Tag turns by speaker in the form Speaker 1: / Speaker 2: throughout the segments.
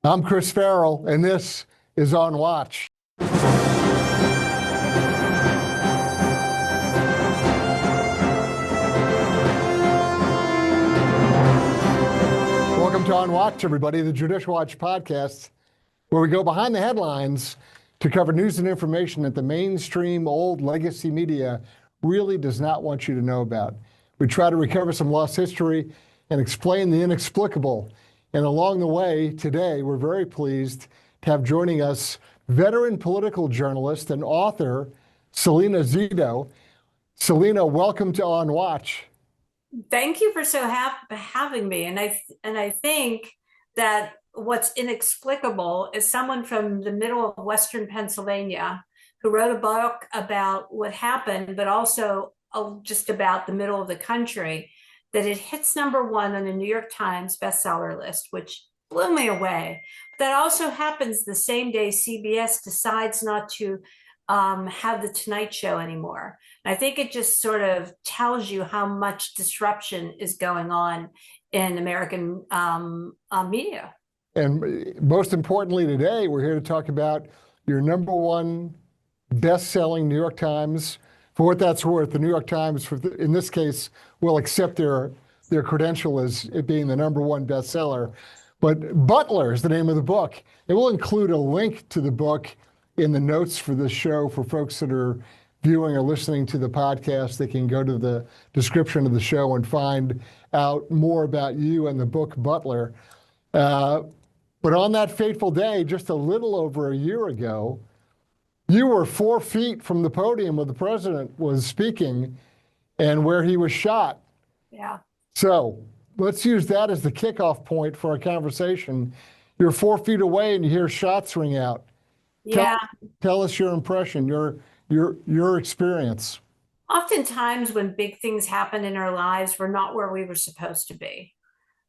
Speaker 1: I'm Chris Farrell, and this is On Watch. Welcome to On Watch, everybody, the Judicial Watch podcast, where we go behind the headlines to cover news and information that the mainstream old legacy media really does not want you to know about. We try to recover some lost history and explain the inexplicable. And along the way today, we're very pleased to have joining us veteran political journalist and author, Salena Zito. Salena, welcome to On Watch.
Speaker 2: Thank you for having me. And I think that what's inexplicable is someone from the middle of Western Pennsylvania who wrote a book about what happened, but also just about the middle of the country, that it hits #1 on the New York Times Bestseller list, which blew me away. That also happens the same day CBS decides not to have the Tonight Show anymore. And I think it just sort of tells you how much disruption is going on in American media.
Speaker 1: And most importantly today, we're here to talk about your #1 best-selling New York Times. For what that's worth, the New York Times, in this case, will accept their credential as it being the #1 bestseller. But Butler is the name of the book. It will include a link to the book in the notes for this show for folks that are viewing or listening to the podcast. They can go to the description of the show and find out more about you and the book Butler. But on that fateful day, just a little over a year ago, you were 4 feet from the podium where the president was speaking and where he was shot.
Speaker 2: Yeah.
Speaker 1: So let's use that as the kickoff point for our conversation. You're 4 feet away and you hear shots ring out.
Speaker 2: Yeah.
Speaker 1: Tell us your impression, your experience.
Speaker 2: Oftentimes when big things happen in our lives, we're not where we were supposed to be,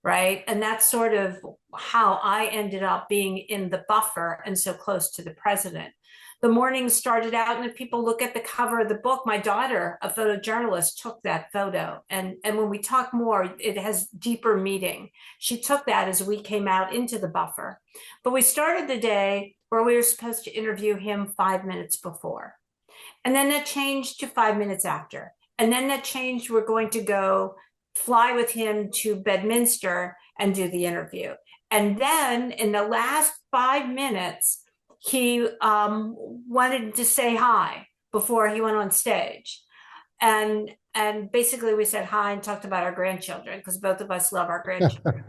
Speaker 2: right? And that's sort of how I ended up being in the buffer and so close to the president. The morning started out, and if people look at the cover of the book, my daughter, a photojournalist, took that photo. And when we talk more, it has deeper meaning. She took that as we came out into the buffer. But we started the day where we were supposed to interview him 5 minutes before. And then that changed to 5 minutes after. And then that changed, we're going to go fly with him to Bedminster and do the interview. And then in the last 5 minutes, he wanted to say hi before he went on stage. And basically we said hi and talked about our grandchildren, because both of us love our grandchildren.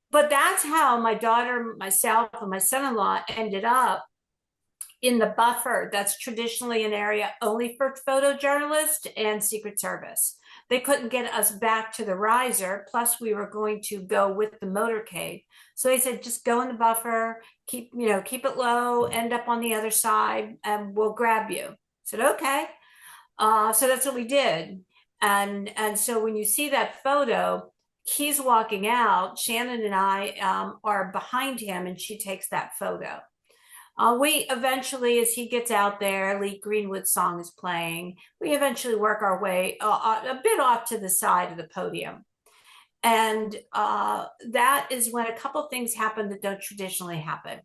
Speaker 2: But that's how my daughter, myself, and my son-in-law ended up in the buffer. That's traditionally an area only for photojournalists and Secret Service. They couldn't get us back to the riser. Plus, we were going to go with the motorcade. So they said, just go in the buffer, keep it low, end up on the other side, and we'll grab you. I said, okay. So that's what we did. And so when you see that photo, he's walking out. Shannon and I are behind him, and she takes that photo. We eventually, as he gets out there, Lee Greenwood's song is playing. We eventually work our way a bit off to the side of the podium. And that is when a couple things happen that don't traditionally happen.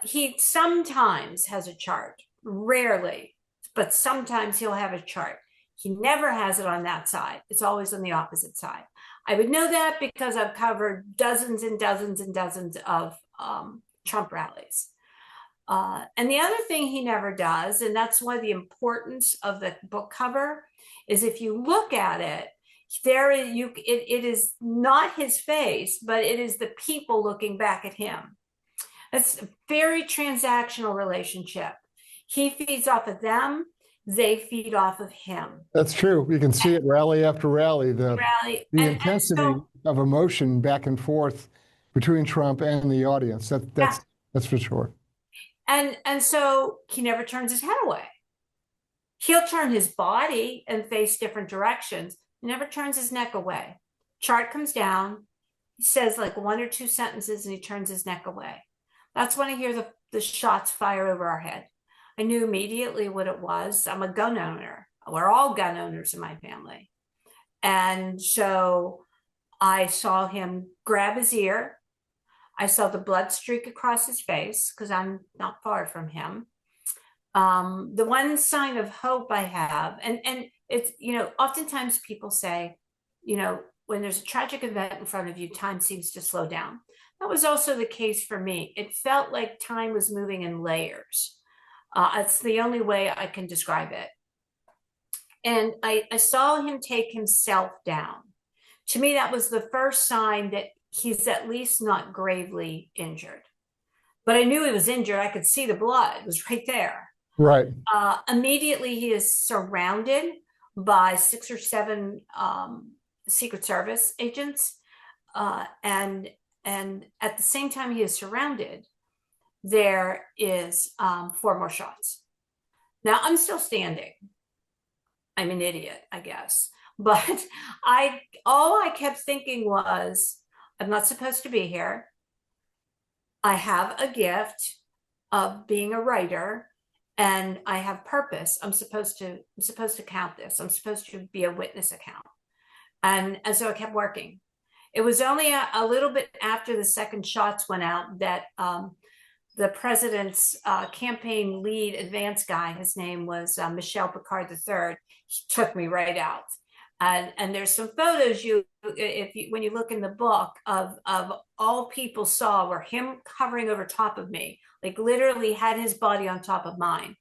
Speaker 2: He sometimes has a chart, rarely, but sometimes he'll have a chart. He never has it on that side. It's always on the opposite side. I would know that because I've covered dozens and dozens and dozens of Trump rallies. And the other thing he never does, and that's why the importance of the book cover, is if you look at it, it is not his face, but it is the people looking back at him. It's a very transactional relationship. He feeds off of them, they feed off of him.
Speaker 1: That's true. You can see it rally after rally, the intensity of emotion back and forth between Trump and the audience. That's for sure.
Speaker 2: And so he never turns his head away. He'll turn his body and face different directions. He never turns his neck away. Chart comes down. He says like 1 or 2 sentences and he turns his neck away. That's when I hear the shots fire over our head. I knew immediately what it was. I'm a gun owner. We're all gun owners in my family. And so I saw him grab his ear. I saw the blood streak across his face because I'm not far from him. The one sign of hope I have, and it's, oftentimes people say, when there's a tragic event in front of you, time seems to slow down. That was also the case for me. It felt like time was moving in layers. It's the only way I can describe it. And I saw him take himself down. To me, that was the first sign that he's at least not gravely injured. But I knew he was injured. I could see the blood. It was right there.
Speaker 1: Right.
Speaker 2: Immediately, he is surrounded by 6 or 7 Secret Service agents. And at the same time he is surrounded, there is 4 more shots. Now, I'm still standing. I'm an idiot, I guess. But all I kept thinking was, I'm not supposed to be here. I have a gift of being a writer, and I have purpose. I'm supposed to count this. I'm supposed to be a witness account. And so I kept working. It was only a little bit after the second shots went out that the president's campaign lead advance guy, his name was Michel Picard III, he took me right out. And there's some photos when you look in the book of all people saw were him hovering over top of me, like literally had his body on top of mine.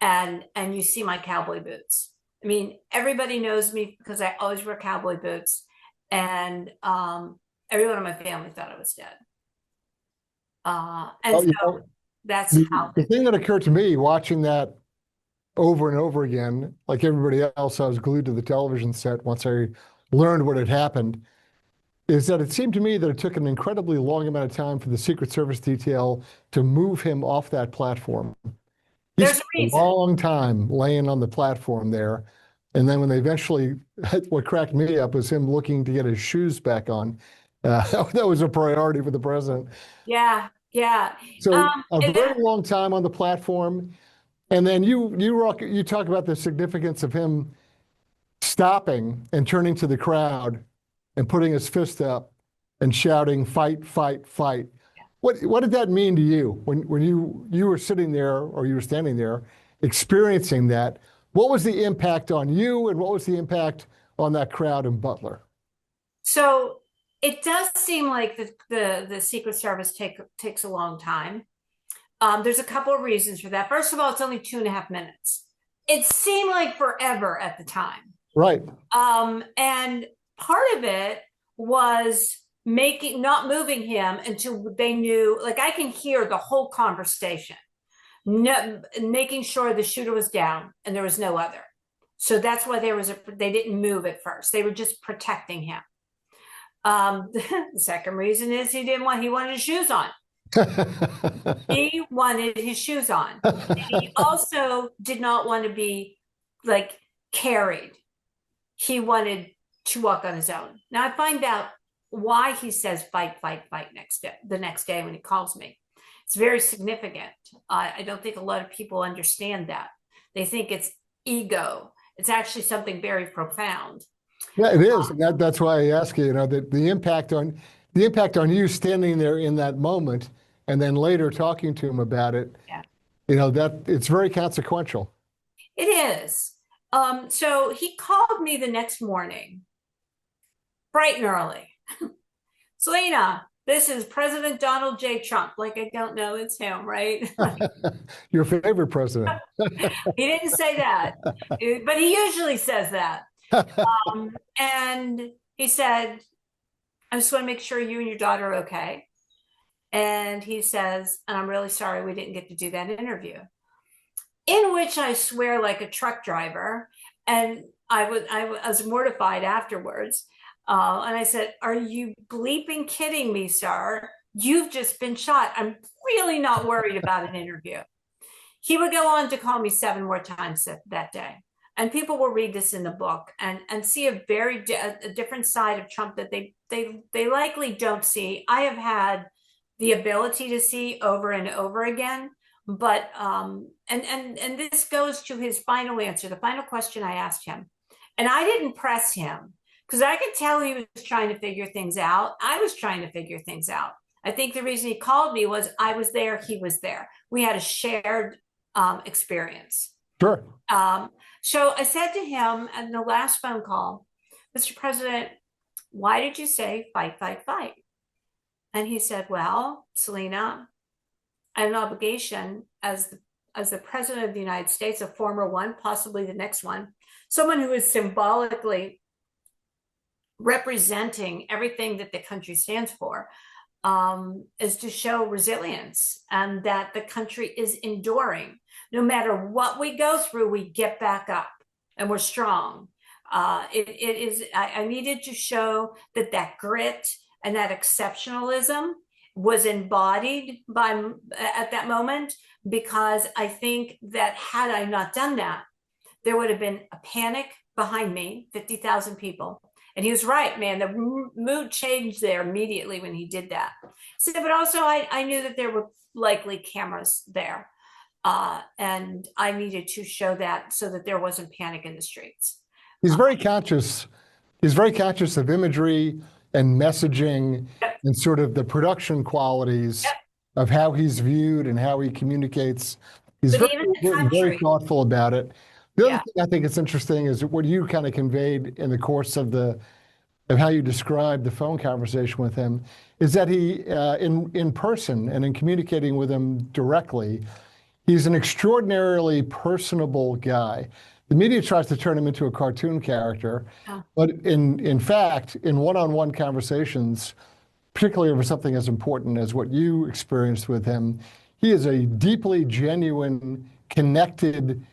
Speaker 2: And you see my cowboy boots. I mean, everybody knows me because I always wear cowboy boots. And everyone in my family thought I was dead. That's how.
Speaker 1: The thing that occurred to me watching that over and over again, like everybody else, I was glued to the television set once I learned what had happened, is that it seemed to me that it took an incredibly long amount of time for the Secret Service detail to move him off that platform.
Speaker 2: There's a reason.
Speaker 1: A long time laying on the platform there. And then when they eventually, what cracked me up was him looking to get his shoes back on. That was a priority for the president.
Speaker 2: Yeah, yeah.
Speaker 1: So a very long time on the platform. And then you talk about the significance of him stopping and turning to the crowd and putting his fist up and shouting, "Fight, fight, fight." What did that mean to you when you were sitting there or you were standing there experiencing that? What was the impact on you and what was the impact on that crowd in Butler?
Speaker 2: So it does seem like the Secret Service takes a long time. There's a couple of reasons for that. First of all, it's only 2.5 minutes. It seemed like forever at the time.
Speaker 1: Right.
Speaker 2: And part of it was not moving him until they knew, like I can hear the whole conversation, making sure the shooter was down and there was no other. So that's why they didn't move at first. They were just protecting him. The second reason is he wanted his shoes on. He wanted his shoes on. And he also did not want to be like carried. He wanted to walk on his own. Now I find out why he says fight, fight, fight the next day when he calls me. It's very significant. I don't think a lot of people understand that. They think it's ego. It's actually something very profound.
Speaker 1: Yeah, it is. That's why I ask you, the impact on you standing there in that moment and then later talking to him about it, that it's very consequential.
Speaker 2: It is. So he called me the next morning, bright and early. Salena, this is President Donald J. Trump. Like, I don't know, it's him, right?
Speaker 1: Your favorite president.
Speaker 2: He didn't say that, but he usually says that. And he said, I just want to make sure you and your daughter are okay. And he says, and I'm really sorry we didn't get to do that interview. In which I swear like a truck driver. And I was mortified afterwards. And I said, are you bleeping kidding me, sir? You've just been shot. I'm really not worried about an interview. He would go on to call me 7 more times that day. And people will read this in the book and see a very different side of Trump that they likely don't see. I have had the ability to see over and over again. But and this goes to his final answer, the final question I asked him. And I didn't press him because I could tell he was trying to figure things out. I was trying to figure things out. I think the reason he called me was I was there, he was there. We had a shared experience.
Speaker 1: Sure.
Speaker 2: So I said to him in the last phone call, Mr. President, why did you say fight, fight, fight? And he said, well, Salena, I have an obligation as the president of the United States, a former one, possibly the next one, someone who is symbolically representing everything that the country stands for, is to show resilience and that the country is enduring. No matter what we go through, we get back up and we're strong. I needed to show that grit and that exceptionalism was embodied at that moment, because I think that had I not done that, there would have been a panic behind me, 50,000 people. And he was right, man. The mood changed there immediately when he did that. So, but also I knew that there were likely cameras there. And I needed to show that so that there wasn't panic in the streets.
Speaker 1: He's very conscious. He's very conscious of imagery and messaging and sort of the production qualities of how he's viewed and how he communicates. He's very thoughtful about it. The other thing I think is interesting is what you kind of conveyed in the course of how you described the phone conversation with him, is that he, in person and in communicating with him directly, he's an extraordinarily personable guy. The media tries to turn him into a cartoon character, but in fact, in one-on-one conversations, particularly over something as important as what you experienced with him, he is a deeply genuine, connected,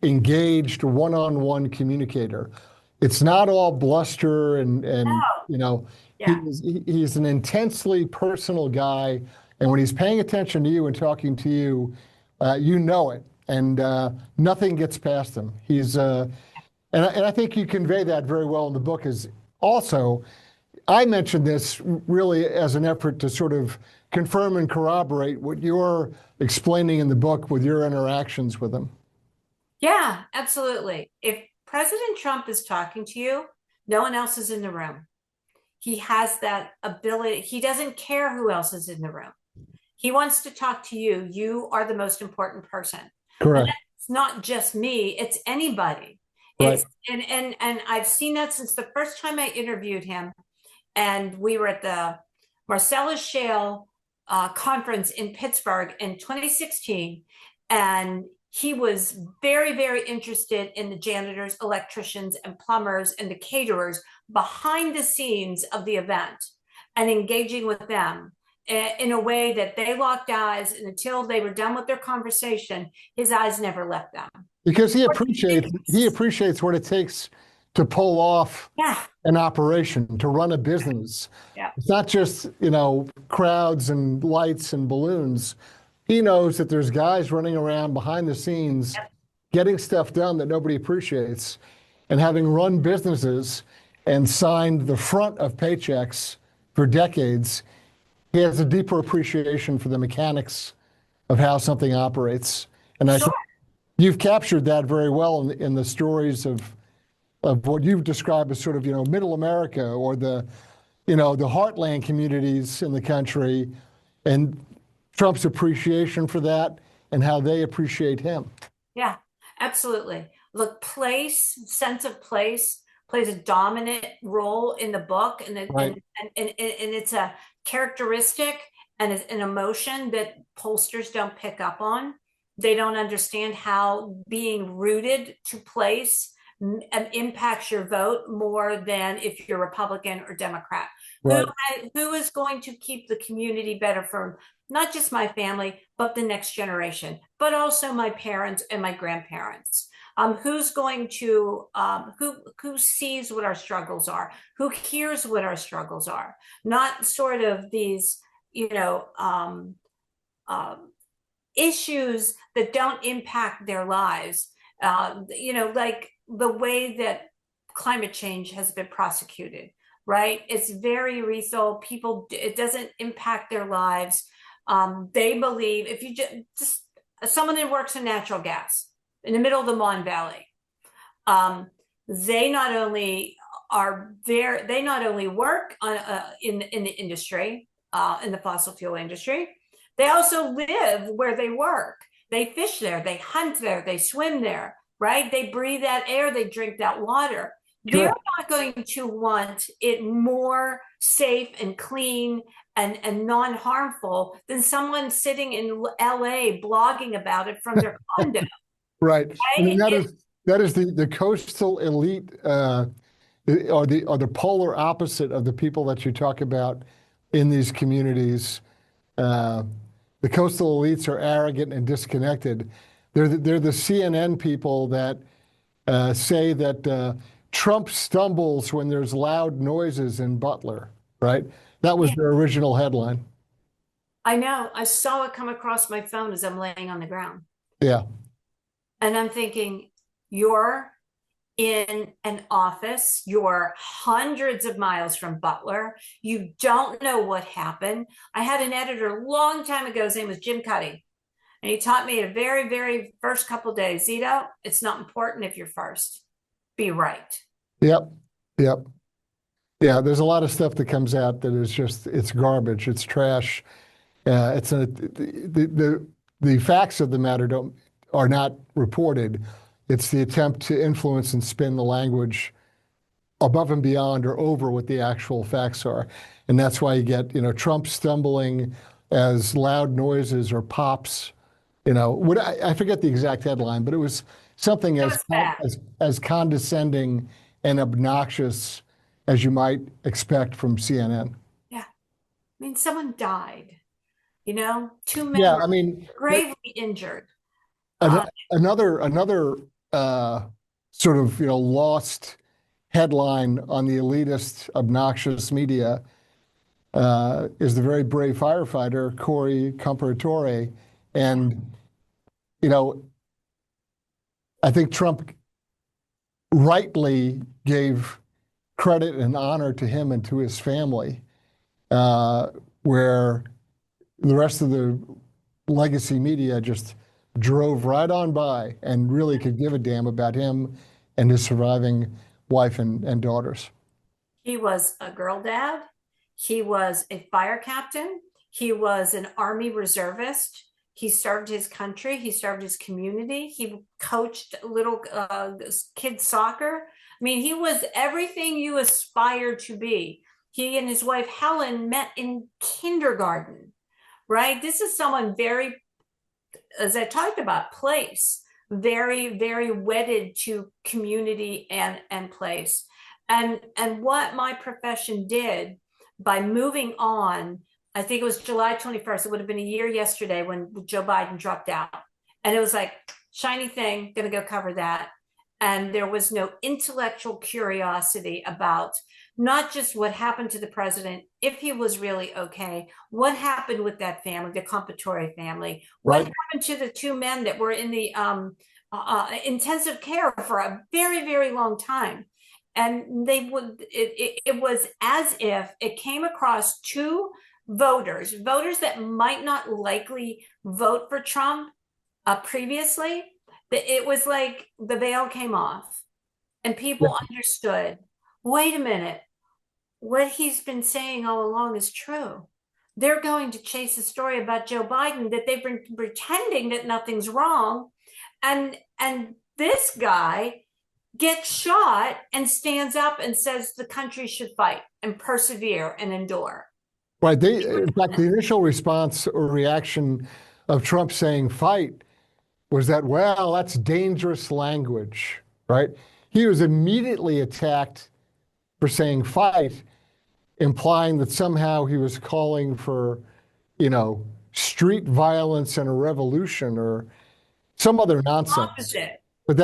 Speaker 1: engaged, one-on-one communicator. It's not all bluster and you know, he's an intensely personal guy, and when he's paying attention to you and talking to you, you know it, and nothing gets past him. He's and I think you convey that very well in the book. Is also, I mentioned this really as an effort to sort of confirm and corroborate what you're explaining in the book with your interactions with him.
Speaker 2: Yeah, absolutely. If President Trump is talking to you, no one else is in the room. He has that ability. He doesn't care who else is in the room. He wants to talk to you. You are the most important person.
Speaker 1: Correct.
Speaker 2: And it's not just me, it's anybody.
Speaker 1: Right.
Speaker 2: And I've seen that since the first time I interviewed him. And we were at the Marcellus Shale conference in Pittsburgh in 2016. And he was very, very interested in the janitors, electricians, and plumbers and the caterers behind the scenes of the event and engaging with them in a way that they locked eyes, and until they were done with their conversation, his eyes never left them.
Speaker 1: Because he appreciates what it takes to pull off an operation, to run a business. It's not just, you know, crowds and lights and balloons. He knows that there's guys running around behind the scenes getting stuff done that nobody appreciates. And having run businesses and signed the front of paychecks for decades, he has a deeper appreciation for the mechanics of how something operates. And I think you've captured that very well in the stories of what you've described as sort of, you know, middle America, or the, you know, the heartland communities in the country, and Trump's appreciation for that and how they appreciate him.
Speaker 2: Yeah, absolutely. Look, sense of place plays a dominant role in the book, and it's a characteristic and an emotion that pollsters don't pick up on. They don't understand how being rooted to place impacts your vote more than if you're Republican or Democrat. Right. Who is going to keep the community better for not just my family, but the next generation, but also my parents and my grandparents? Who's going to, who sees what our struggles are, who hears what our struggles are, not sort of these, you know, issues that don't impact their lives, you know, like the way that climate change has been prosecuted, right? It's very lethal. People, it doesn't impact their lives. They believe if you just someone that works in natural gas in the middle of the Mon Valley, they not only work in the industry, in the fossil fuel industry. They also live where they work. They fish there, they hunt there, they swim there, right? They breathe that air, they drink that water. They're
Speaker 1: Sure.
Speaker 2: not going to want it more safe and clean and non-harmful than someone sitting in LA blogging about it from their condo,
Speaker 1: Right. I mean,
Speaker 2: right?
Speaker 1: that is the coastal elite, or the polar opposite of the people that you talk about in these communities. Uh, the coastal elites are arrogant and disconnected. They're the CNN people that say that Trump stumbles when there's loud noises in Butler, right? That was
Speaker 2: Yeah,
Speaker 1: their original headline.
Speaker 2: I know. I saw it come across my phone as I'm laying on the ground.
Speaker 1: Yeah.
Speaker 2: And I'm thinking, you're in an office, you're hundreds of miles from Butler, you don't know what happened. I had an editor a long time ago, his name was Jim Cuddy, and he taught me a very, very first couple of days, Zito, it's not important if you're first. Be right.
Speaker 1: Yep. Yep. Yeah. There's a lot of stuff that comes out that is just, it's garbage. It's trash. The facts of the matter are not reported. It's the attempt to influence and spin the language above and beyond or over what the actual facts are. And that's why you get, Trump stumbling as loud noises or pops. I forget the exact headline, but it was something
Speaker 2: It was bad.
Speaker 1: as condescending and obnoxious as you might expect from CNN.
Speaker 2: Yeah. I mean, someone died, two men
Speaker 1: Yeah,
Speaker 2: were
Speaker 1: I mean,
Speaker 2: gravely injured.
Speaker 1: an- another sort of lost headline on the elitist, obnoxious media is the very brave firefighter Corey Comparatore, and you know I think Trump rightly gave credit and honor to him and to his family, where the rest of the legacy media just drove right on by and really could give a damn about him and his surviving wife and daughters.
Speaker 2: He was a girl dad. He was a fire captain. He was an Army reservist. He served his country. He served his community. He coached little kids soccer. I mean, he was everything you aspire to be. He and his wife Helen met in kindergarten, right? This is someone very, as I talked about, place, very, very wedded to community and place. And what my profession did by moving on, I think it was July 21st, it would have been a year yesterday when Joe Biden dropped out. And it was like, shiny thing, gonna go cover that. And there was no intellectual curiosity about not just what happened to the president, if he was really okay, what happened with that family, the Comparatore family, what
Speaker 1: Right.
Speaker 2: happened to the two men that were in the intensive care for a very, very long time. And it was as if it came across two voters that might not likely vote for Trump previously, that it was like the veil came off and
Speaker 1: Yeah.
Speaker 2: people understood, wait a minute, what he's been saying all along is true. They're going to chase a story about Joe Biden that they've been pretending that nothing's wrong. And this guy gets shot and stands up and says the country should fight and persevere and endure.
Speaker 1: Right. In fact, the initial response or reaction of Trump saying fight was that, well, that's dangerous language, right? He was immediately attacked for saying fight, implying that somehow he was calling for, street violence and a revolution or some other nonsense.
Speaker 2: Opposite.
Speaker 1: But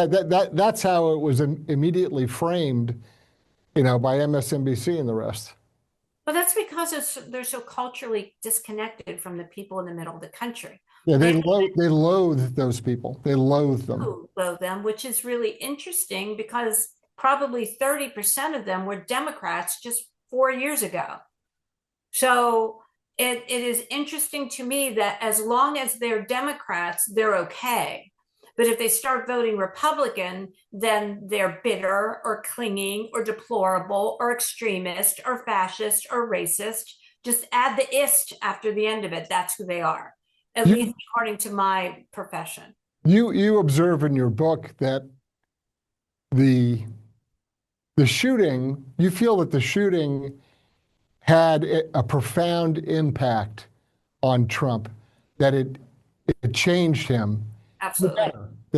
Speaker 1: that's how it was immediately framed, by MSNBC and the rest.
Speaker 2: But that's because they're so culturally disconnected from the people in the middle of the country.
Speaker 1: Yeah,
Speaker 2: They
Speaker 1: they loathe those people. They loathe them.
Speaker 2: do loathe them, which is really interesting because probably 30% of them were Democrats just 4 years ago. So it is interesting to me that as long as they're Democrats, they're okay. But if they start voting Republican, then they're bitter or clinging or deplorable or extremist or fascist or racist. Just add the ist after the end of it. That's who they are, at
Speaker 1: You
Speaker 2: least according to my profession.
Speaker 1: you observe in your book that the the shooting, you feel that the shooting had a profound impact on Trump, that it changed him, for the
Speaker 2: Absolutely.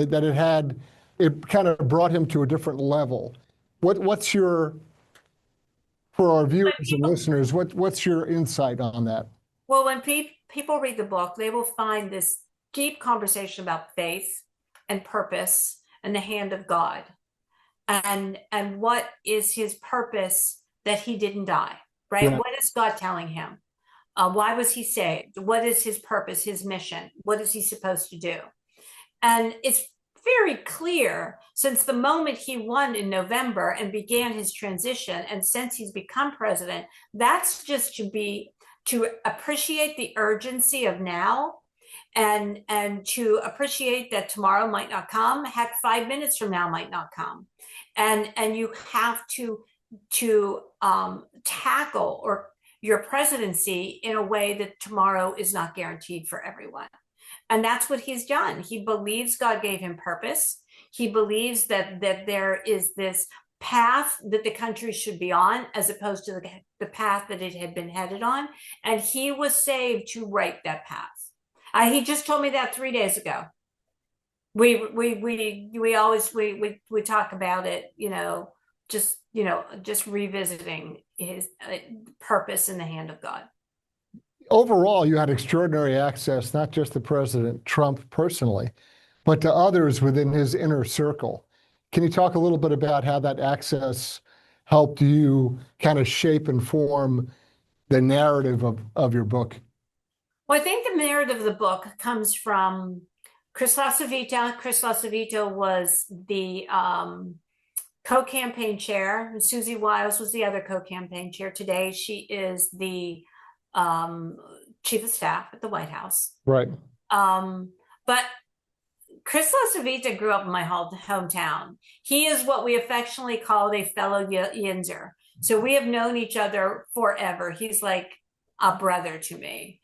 Speaker 1: better, that it kind of brought him to a different level. What's your, for our
Speaker 2: When
Speaker 1: viewers and
Speaker 2: people,
Speaker 1: listeners, what's your insight on that?
Speaker 2: well, when people read the book, they will find this deep conversation about faith and purpose and the hand of God, and what is his purpose that he didn't die, right?
Speaker 1: Right.
Speaker 2: What is God telling him? Why was he saved? What is his purpose, his mission? What is he supposed to do? And it's very clear since the moment he won in November and began his transition, and since he's become president, that's just to appreciate the urgency of now, and to appreciate that tomorrow might not come. Heck, 5 minutes from now might not come, and you have to tackle or your presidency in a way that tomorrow is not guaranteed for everyone. And that's what he's done. He believes God gave him purpose. He believes that there is this path that the country should be on, as opposed to the path that it had been headed on. And he was saved to write that path. He just told me that 3 days ago. We always we talk about it, just revisiting his purpose in the hand of God.
Speaker 1: Overall, you had extraordinary access, not just to President Trump personally, but to others within his inner circle. Can you talk a little bit about how that access helped you kind of shape and form the narrative of your book?
Speaker 2: Well, I think the narrative of the book comes from Chris LaCivita. Chris LaCivita was the co-campaign chair, and Susie Wiles was the other co-campaign chair. Today, she is the chief of staff at the White House.
Speaker 1: Right.
Speaker 2: But Chris LaCivita grew up in my hometown. He is what we affectionately called a fellow Yinzer. So we have known each other forever. He's like a brother to me.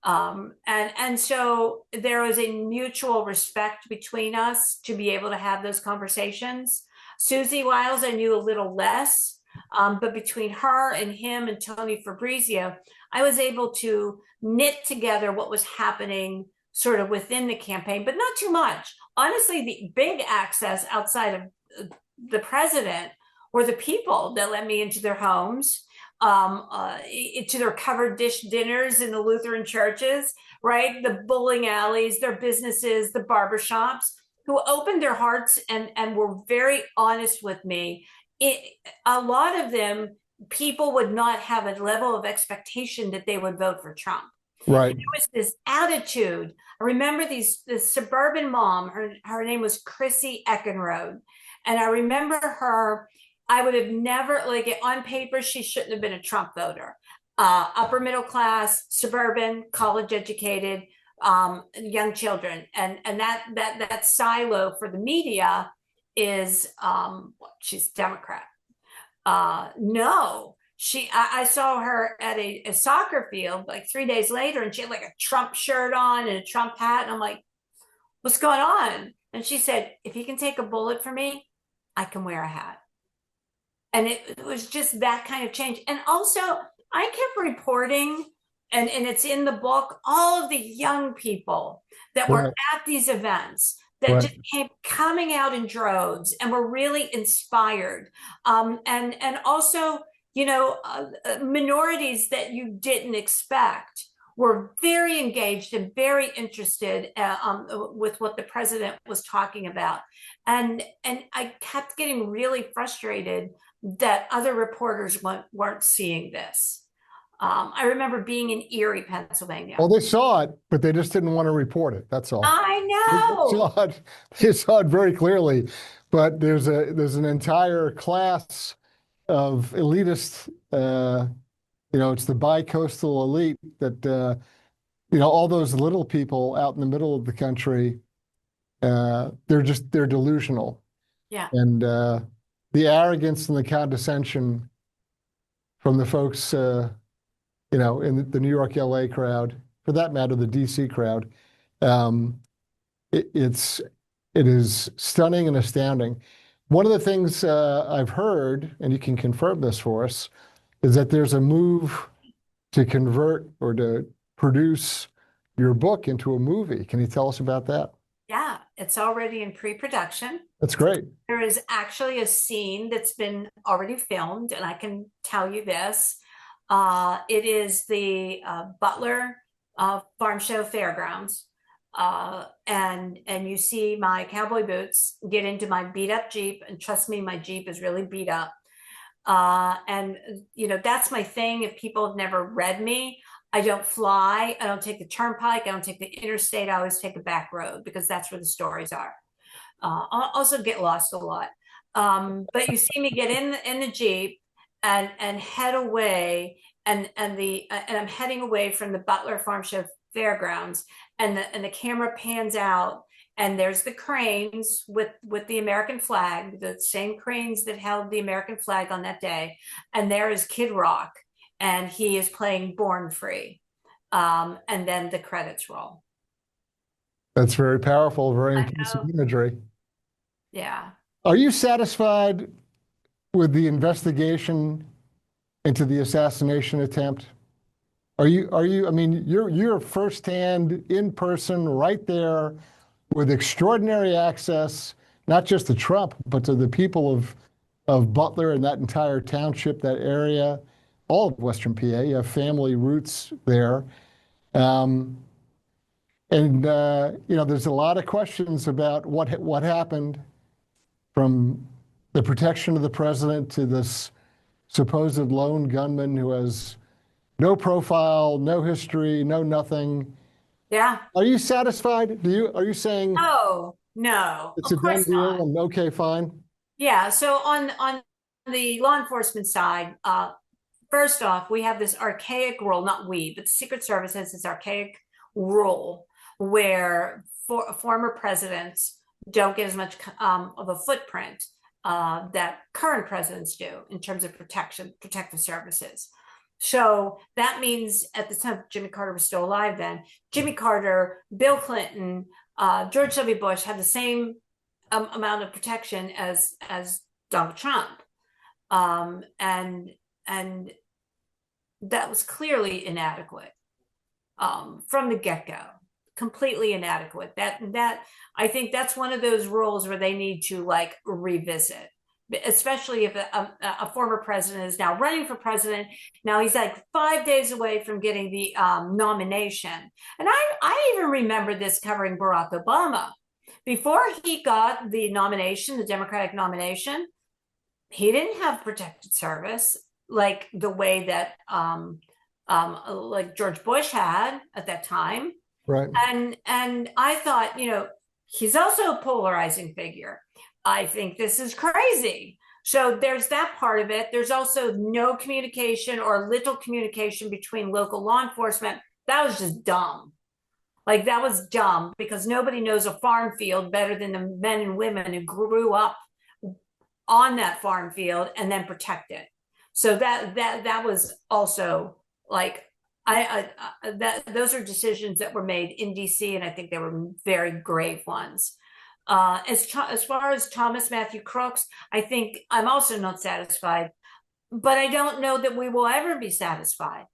Speaker 2: And so there was a mutual respect between us to be able to have those conversations. Susie Wiles, I knew a little less, but between her and him and Tony Fabrizio, I was able to knit together what was happening sort of within the campaign, but not too much. Honestly, the big access outside of the president were the people that let me into their homes, into their covered dish dinners in the Lutheran churches, right? The bowling alleys, their businesses, the barbershops, who opened their hearts and were very honest with me. A lot of them, people would not have a level of expectation that they would vote for Trump.
Speaker 1: Right.
Speaker 2: There was this attitude. I remember this suburban mom, her name was Chrissy Eckenrode. And I remember her, I would have never, like on paper, she shouldn't have been a Trump voter. Upper middle class, suburban, college educated, young children. And that silo for the media is, she's Democrat. No. I saw her at a soccer field like 3 days later, and she had like a Trump shirt on and a Trump hat. And I'm like, what's going on? And she said, if he can take a bullet for me, I can wear a hat. And it was just that kind of change. And also, I kept reporting, and it's in the book, all of the young people that were at these events that just came coming out in droves and were really inspired. And also, minorities that you didn't expect were very engaged and very interested with what the president was talking about. And I kept getting really frustrated that other reporters weren't seeing this. I remember being in Erie, Pennsylvania.
Speaker 1: Well, they saw it, but they just didn't want to report it. That's all.
Speaker 2: I know.
Speaker 1: They saw it very clearly, but there's an entire class of elitist, it's the bi-coastal elite that, all those little people out in the middle of the country, they're delusional.
Speaker 2: Yeah.
Speaker 1: And the arrogance and the condescension from the folks you know, in the New York, LA crowd, for that matter, the DC crowd. Um, it, it's it is stunning and astounding. One of the things I've heard, and you can confirm this for us, is that there's a move to convert or to produce your book into a movie. Can you tell us about that?
Speaker 2: Yeah, it's already in pre-production.
Speaker 1: That's great.
Speaker 2: There is actually a scene that's been already filmed, and I can tell you this. It is the Butler Farm Show Fairgrounds. And you see my cowboy boots get into my beat up Jeep, and trust me, my Jeep is really beat up. And you know, that's my thing. If people have never read me, I don't fly, I don't take the turnpike, I don't take the interstate, I always take a back road because that's where the stories are. I also get lost a lot. But you see me get in the Jeep and head away, and I'm heading away from the Butler Farm Show Fairgrounds, and the camera pans out, and there's the cranes with the American flag, the same cranes that held the American flag on that day, and there is Kid Rock, and he is playing Born Free, and then the credits roll.
Speaker 1: That's very powerful, very
Speaker 2: I
Speaker 1: impressive
Speaker 2: know.
Speaker 1: imagery.
Speaker 2: Yeah.
Speaker 1: Are you satisfied with the investigation into the assassination attempt? I mean, you're firsthand, in person, right there with extraordinary access, not just to Trump, but to the people of Butler and that entire township, that area, all of Western PA. You have family roots there. Um, and you know, there's a lot of questions about what happened, from the protection of the president to this supposed lone gunman who has no profile, no history, no nothing.
Speaker 2: Yeah.
Speaker 1: Are you satisfied? Are you saying
Speaker 2: Oh, no,
Speaker 1: it's
Speaker 2: of
Speaker 1: a done
Speaker 2: course
Speaker 1: deal
Speaker 2: not.
Speaker 1: and okay, fine?
Speaker 2: Yeah. So on the law enforcement side, first off, we have this archaic rule, not we, but the Secret Service has this archaic rule where former presidents don't get as much of a footprint that current presidents do in terms of protective services. So that means at the time Jimmy Carter was still alive then, Jimmy Carter, Bill Clinton, George W. Bush had the same amount of protection as Donald Trump. And that was clearly inadequate from the get-go, completely inadequate. That I think that's one of those rules where they need to like revisit, especially if a former president is now running for president. Now he's like 5 days away from getting the nomination. And I even remember this covering Barack Obama. Before he got the nomination, the Democratic nomination, he didn't have protected service like the way that like George Bush had at that time.
Speaker 1: Right.
Speaker 2: And I thought, you know, he's also a polarizing figure. I think this is crazy. So there's that part of it. There's also no communication or little communication between local law enforcement. That was just dumb. Like that was dumb because nobody knows a farm field better than the men and women who grew up on that farm field and then protect it. So that was also like that those are decisions that were made in DC, and I think they were very grave ones. As far as Thomas Matthew Crooks, I think I'm also not satisfied, but I don't know that we will ever be satisfied.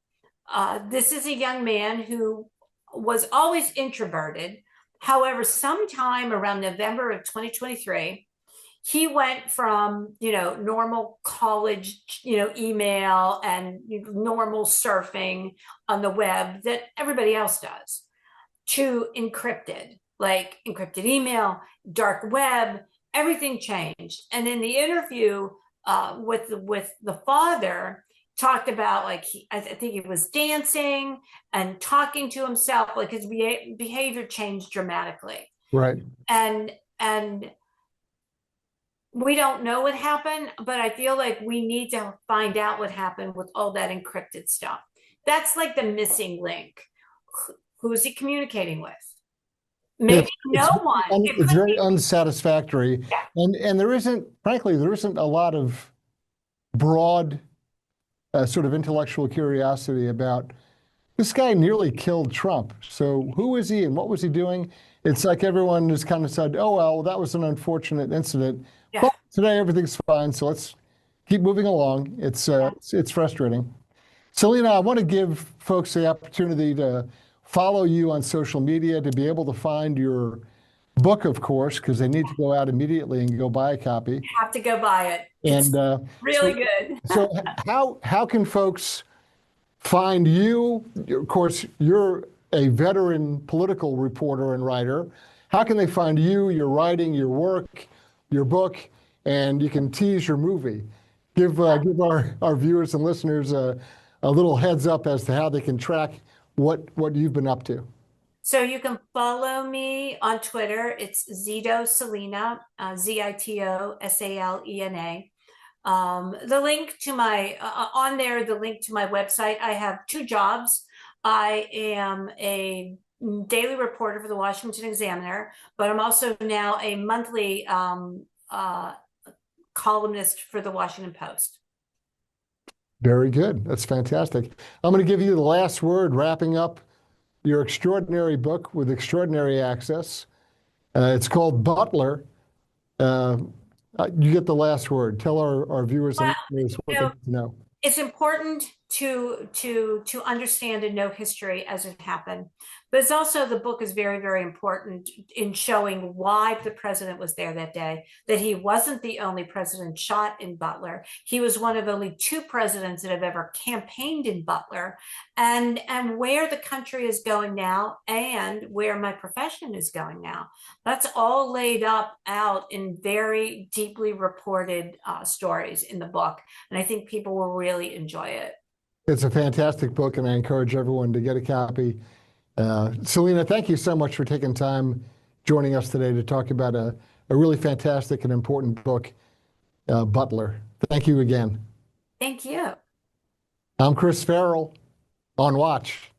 Speaker 2: This is a young man who was always introverted. However, sometime around November of 2023, he went from, you know, normal college, you know, email and normal surfing on the web that everybody else does to encrypted, like encrypted email, dark web, everything changed. And in the interview with the father, talked about like I think he was dancing and talking to himself, like his behavior changed dramatically.
Speaker 1: Right.
Speaker 2: And we don't know what happened, but I feel like we need to find out what happened with all that encrypted stuff. That's like the missing link. Who's he communicating with? Maybe no one.
Speaker 1: It's very unsatisfactory.
Speaker 2: Yeah.
Speaker 1: And there isn't, frankly, there isn't a lot of broad sort of intellectual curiosity about this guy nearly killed Trump. So who is he and what was he doing? It's like everyone has kind of said, oh, well, that was an unfortunate incident.
Speaker 2: Yeah.
Speaker 1: But today everything's fine. So let's keep moving along. It's frustrating. Salena, I want to give folks the opportunity to follow you on social media, to be able to find your book, of course, because they need to go out immediately and go buy a copy.
Speaker 2: Have to go buy it. It's
Speaker 1: And
Speaker 2: really good.
Speaker 1: so how can folks find you? Of course, you're a veteran political reporter and writer. How can they find you, your writing, your work, your book, and you can tease your movie? Give our viewers and listeners a little heads up as to how they can track what you've been up to.
Speaker 2: So you can follow me on Twitter. It's Zito Salena, Zito Salena. The link to my on there, the link to my website. I have two jobs. I am a daily reporter for the Washington Examiner, but I'm also now a monthly columnist for the Washington Post.
Speaker 1: Very good. That's fantastic. I'm going to give you the last word, wrapping up your extraordinary book with extraordinary access. It's called Butler. You get the last word. Tell our viewers and listeners what they need to know.
Speaker 2: It's important to understand and know history as it happened, but it's also, the book is very, very important in showing why the president was there that day, that he wasn't the only president shot in Butler. He was one of only two presidents that have ever campaigned in Butler, and where the country is going now and where my profession is going now. That's all laid out in very deeply reported stories in the book, and I think people will really enjoy it.
Speaker 1: It's a fantastic book, and I encourage everyone to get a copy. Salena, thank you so much for taking time joining us today to talk about a really fantastic and important book, Butler. Thank you again.
Speaker 2: Thank you.
Speaker 1: I'm Chris Farrell, on Watch.